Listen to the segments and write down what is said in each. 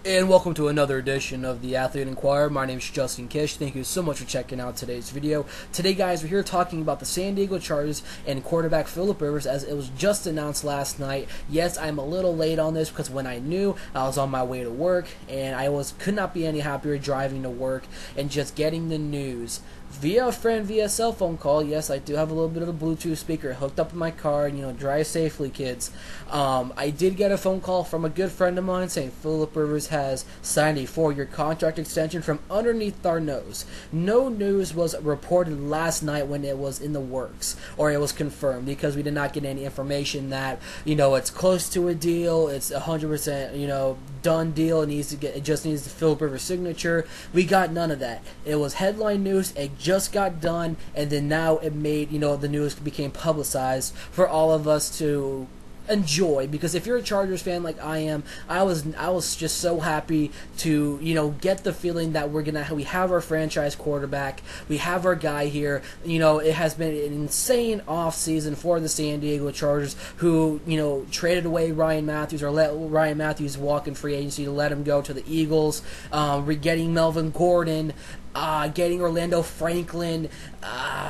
And welcome to another edition of the Athlete Inquirer. My name is Justin Kish. Thank you so much for checking out today's video. Today, guys, we're here talking about the San Diego Chargers and quarterback Philip Rivers, as it was just announced last night. Yes, I'm a little late on this because when I knew, I was on my way to work, and could not be any happier driving to work and just getting the news via a friend, via a cell phone call. Yes, I do have a little bit of a Bluetooth speaker hooked up in my car, and drive safely, kids. I did get a phone call from a good friend of mine saying Philip Rivers has signed a 4-year contract extension from underneath our nose. No news was reported last night when it was in the works, or it was confirmed, because we did not get any information that, it's close to a deal, it's 100%, done deal, it just needs the Philip Rivers signature. We got none of that. It was headline news, it just got done, and then now it made, the news became publicized for all of us to enjoy. Because if you're a Chargers fan like I am, I was just so happy to get the feeling that we have our franchise quarterback, we have our guy here. It has been an insane off season for the San Diego Chargers, who traded away Ryan Matthews, or let Ryan Matthews walk in free agency to let him go to the Eagles, getting Melvin Gordon, getting Orlando Franklin.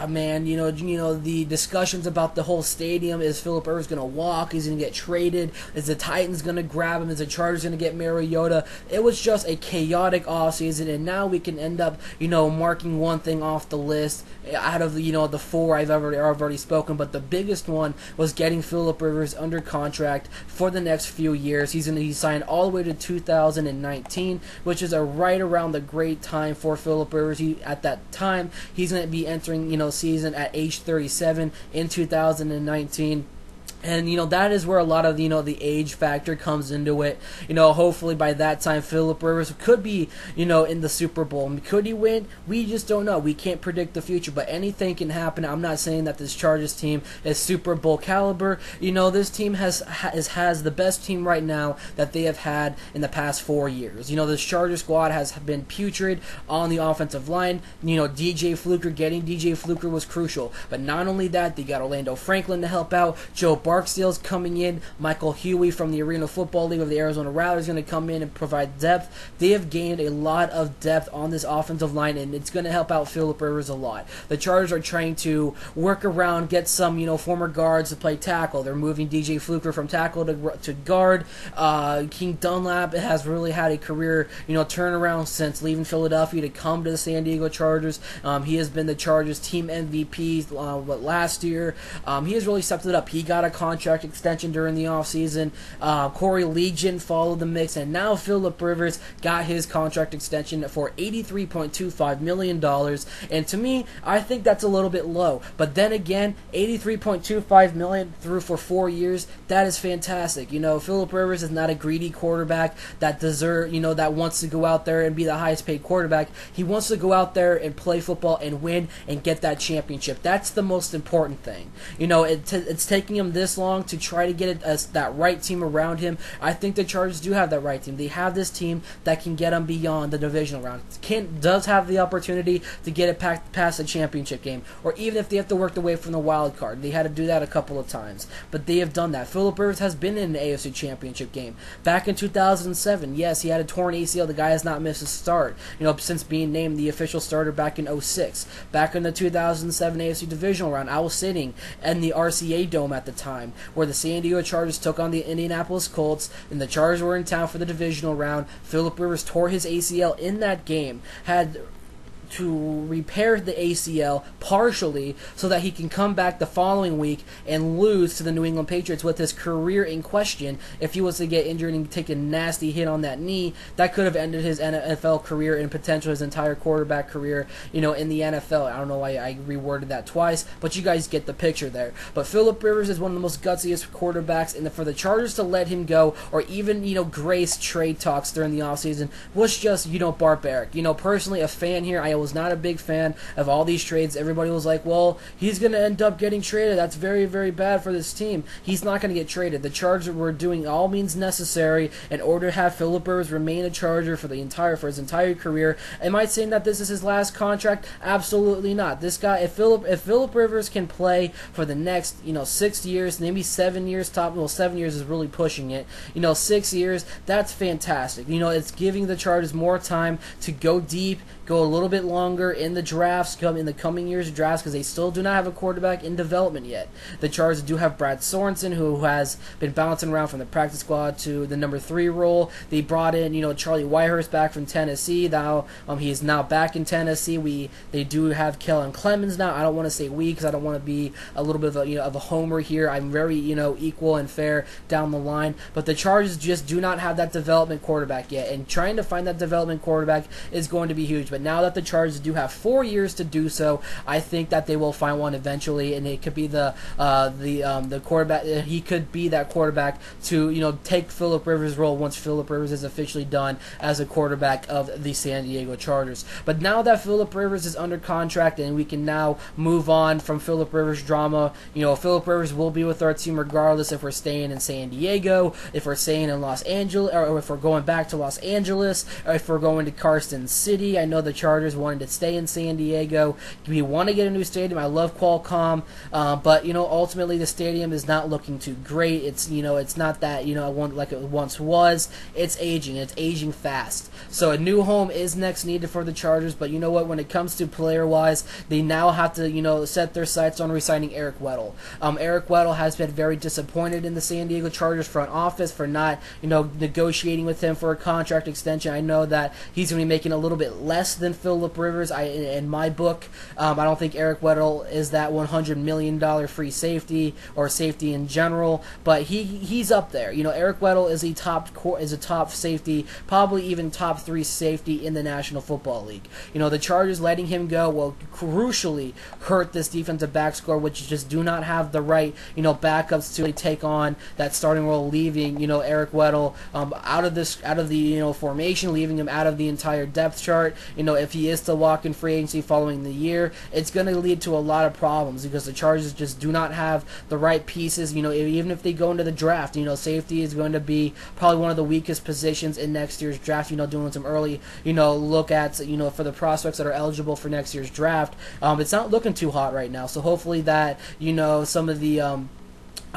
The discussions about the whole stadium. Is Philip Rivers going to walk? Is he going to get traded? Is the Titans going to grab him? Is the Chargers going to get Mariota? It was just a chaotic offseason, and now we can end up, marking one thing off the list out of the 4 I've already spoken. But the biggest one was getting Philip Rivers under contract for the next few years. He's signed all the way to 2019, which is right around the great time for Philip Rivers. At that time, he's going to be entering, season at age 37 in 2019. And, that is where a lot of, the age factor comes into it. Hopefully by that time, Philip Rivers could be, in the Super Bowl. Could he win? We just don't know. We can't predict the future, but anything can happen. I'm not saying that this Chargers team is Super Bowl caliber. This team has the best team right now that they have had in the past 4 years. This Chargers squad has been putrid on the offensive line. Getting DJ Fluker was crucial. But not only that, they got Orlando Franklin to help out. Joe Barksdale's coming in. Michael Huey from the Arena Football League of the Arizona Rattlers is going to come in and provide depth. They have gained a lot of depth on this offensive line, and it's going to help out Philip Rivers a lot. The Chargers are trying to work around, get some former guards to play tackle. They're moving DJ Fluker from tackle to guard. King Dunlap has really had a career turnaround since leaving Philadelphia to come to the San Diego Chargers. He has been the Chargers team MVP last year. He has really stepped it up. He got a contract extension during the offseason. Corey Legion followed the mix, and now Philip Rivers got his contract extension for $83.25 million. And to me, I think that's a little bit low. But then again, $83.25 million through for 4 years, that is fantastic. Philip Rivers is not a greedy quarterback that that wants to go out there and be the highest paid quarterback. He wants to go out there and play football and win and get that championship. That's the most important thing. It's taking him this long to try to get that right team around him. I think the Chargers do have that right team. They have this team that can get them beyond the divisional round. Does have the opportunity to get it past the championship game, or even if they have to work their way from the wild card. They had to do that a couple of times, but they have done that. Philip Rivers has been in an AFC championship game. Back in 2007, yes, he had a torn ACL. The guy has not missed a start, since being named the official starter back in 2006. Back in the 2007 AFC divisional round, I was sitting in the RCA Dome at the time, where the San Diego Chargers took on the Indianapolis Colts, and the Chargers were in town for the divisional round. Philip Rivers tore his ACL in that game, had to repair the ACL partially so that he can come back the following week and lose to the New England Patriots with his career in question. If he was to get injured and take a nasty hit on that knee, that could have ended his NFL career and potentially his entire quarterback career, in the NFL. I don't know why I reworded that twice, but you guys get the picture there. But Philip Rivers is one of the most gutsiest quarterbacks, and for the Chargers to let him go, or even, grace trade talks during the offseason, was just, barbaric. Personally, a fan here, I was not a big fan of all these trades. Everybody was like, well, he's going to end up getting traded. That's very, very bad for this team. He's not going to get traded. The Chargers were doing all means necessary in order to have Phillip Rivers remain a Charger for his entire career. Am I saying that this is his last contract? Absolutely not. This guy, if Phillip Rivers can play for the next 6 years, maybe 7 years top. Well, 7 years is really pushing it. 6 years, that's fantastic. It's giving the Chargers more time to go deep, go a little bit longer in the drafts, in the coming years' drafts, because they still do not have a quarterback in development yet. The Chargers do have Brad Sorensen, who has been bouncing around from the practice squad to the number 3 role. They brought in, Charlie Whitehurst back from Tennessee. Now, he is now back in Tennessee. They do have Kellen Clemens now. I don't want to say we, because I don't want to be a little bit of a homer here. I'm very, equal and fair down the line. But the Chargers just do not have that development quarterback yet, and trying to find that development quarterback is going to be huge. But now that the Chargers do have 4 years to do so, I think that they will find one eventually, and it could be the quarterback. He could be that quarterback to take Phillip Rivers' role once Phillip Rivers is officially done as a quarterback of the San Diego Chargers. But now that Phillip Rivers is under contract, and we can now move on from Phillip Rivers drama. Phillip Rivers will be with our team regardless if we're staying in San Diego, if we're staying in Los Angeles, or if we're going back to Los Angeles, or if we're going to Carson City. I know the Chargers wanted to stay in San Diego. We want to get a new stadium. I love Qualcomm, but ultimately the stadium is not looking too great. It's it's not that like it once was. It's aging fast. So a new home is next needed for the Chargers. But you know what? When it comes to player wise, they now have to set their sights on re-signing Eric Weddle. Eric Weddle has been very disappointed in the San Diego Chargers front office for not negotiating with him for a contract extension. I know that he's going to be making a little bit less than Phillip Rivers. In my book, I don't think Eric Weddle is that $100 million free safety or safety in general, but he's up there. Eric Weddle is a top safety, probably even top 3 safety in the National Football League. The Chargers letting him go will crucially hurt this defensive back score, which just do not have the right backups to take on that starting role, leaving Eric Weddle out of the formation, leaving him out of the entire depth chart. If he is to walk in free agency following the year, it's going to lead to a lot of problems because the Chargers just do not have the right pieces. Even if they go into the draft, safety is going to be probably one of the weakest positions in next year's draft. Doing some early, look at, for the prospects that are eligible for next year's draft. It's not looking too hot right now. So hopefully that, some of the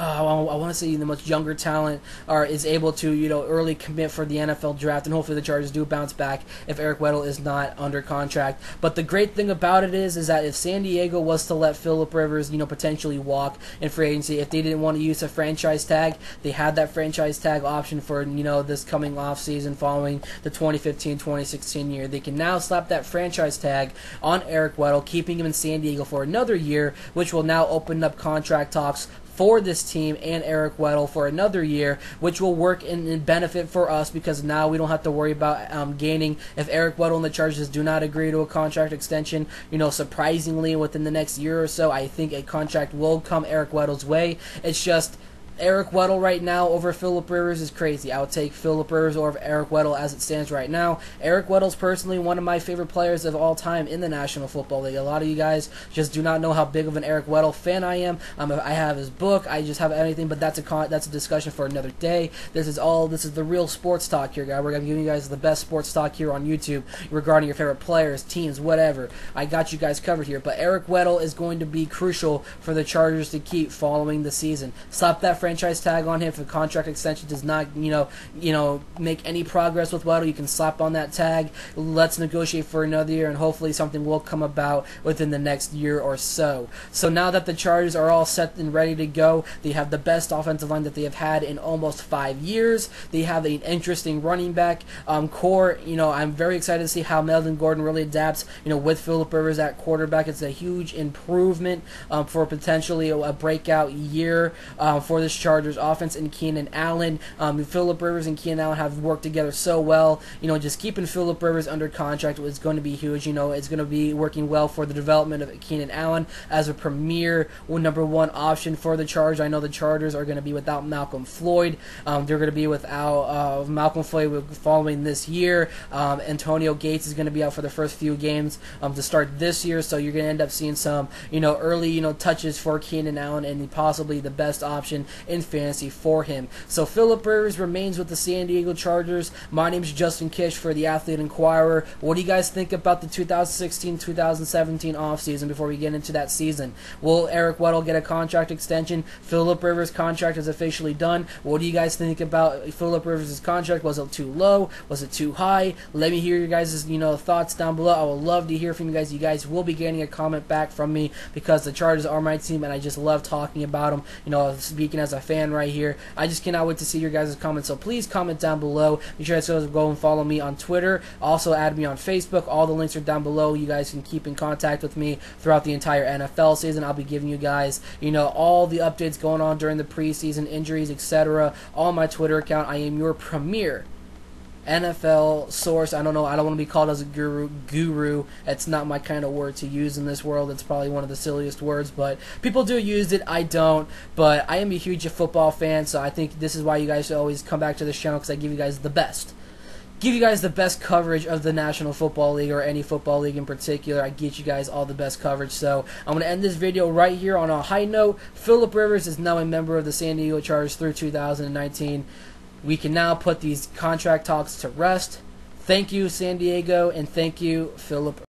I want to say the much younger talent is able to early commit for the NFL draft, and hopefully the Chargers do bounce back if Eric Weddle is not under contract. But the great thing about it is that if San Diego was to let Phillip Rivers potentially walk in free agency, if they didn't want to use a franchise tag, they had that franchise tag option for this coming offseason following the 2015-2016 year. They can now slap that franchise tag on Eric Weddle, keeping him in San Diego for another year, which will now open up contract talks for this team and Eric Weddle for another year, which will work in benefit for us because now we don't have to worry about gaining. If Eric Weddle and the Chargers do not agree to a contract extension, surprisingly within the next year or so, I think a contract will come Eric Weddle's way. It's just Eric Weddle right now over Phillip Rivers is crazy. I would take Phillip Rivers over Eric Weddle as it stands right now. Eric Weddle's personally one of my favorite players of all time in the National Football League. A lot of you guys just do not know how big of an Eric Weddle fan I am. I have his book. I just have anything, but that's a discussion for another day. This is the real sports talk here, guys. We're gonna give you guys the best sports talk here on YouTube regarding your favorite players, teams, whatever. I got you guys covered here. But Eric Weddle is going to be crucial for the Chargers to keep following the season. Stop that franchise tag on him. If a contract extension does not, make any progress with Weddle, you can slap on that tag. Let's negotiate for another year, and hopefully something will come about within the next year or so. So now that the Chargers are all set and ready to go, they have the best offensive line that they have had in almost 5 years. They have an interesting running back core. I'm very excited to see how Melvin Gordon really adapts, with Phillip Rivers at quarterback. It's a huge improvement for potentially a breakout year for this Chargers offense and Keenan Allen. Phillip Rivers and Keenan Allen have worked together so well. Just keeping Phillip Rivers under contract is going to be huge. It's going to be working well for the development of Keenan Allen as a premier number one option for the Chargers. I know the Chargers are going to be without Malcolm Floyd. They're going to be without Malcolm Floyd following this year. Antonio Gates is going to be out for the first few games to start this year, so you're going to end up seeing some early touches for Keenan Allen and possibly the best option in fantasy for him. So Phillip Rivers remains with the San Diego Chargers. My name is Justin Kish for the Athlete Inquirer. What do you guys think about the 2016-2017 offseason before we get into that season? Will Eric Weddle get a contract extension? Phillip Rivers' contract is officially done. What do you guys think about Phillip Rivers' contract? Was it too low? Was it too high? Let me hear your guys' thoughts down below. I would love to hear from you guys. You guys will be getting a comment back from me because the Chargers are my team and I just love talking about them. Speaking as a fan right here. I just cannot wait to see your guys' comments. So please comment down below. Be sure to go and follow me on Twitter. Also add me on Facebook. All the links are down below. You guys can keep in contact with me throughout the entire NFL season. I'll be giving you guys, all the updates going on during the preseason, injuries, etc. on my Twitter account. I am your premier NFL source. I don't know. I don't want to be called as a guru. It's not my kind of word to use in this world. It's probably one of the silliest words, but people do use it. I don't. But I am a huge football fan, so I think this is why you guys should always come back to this channel because I give you guys the best. Give you guys the best coverage of the National Football League or any football league in particular. I get you guys all the best coverage. So I'm going to end this video right here on a high note. Phillip Rivers is now a member of the San Diego Chargers through 2019. We can now put these contract talks to rest. Thank you, San Diego, and thank you, Phillip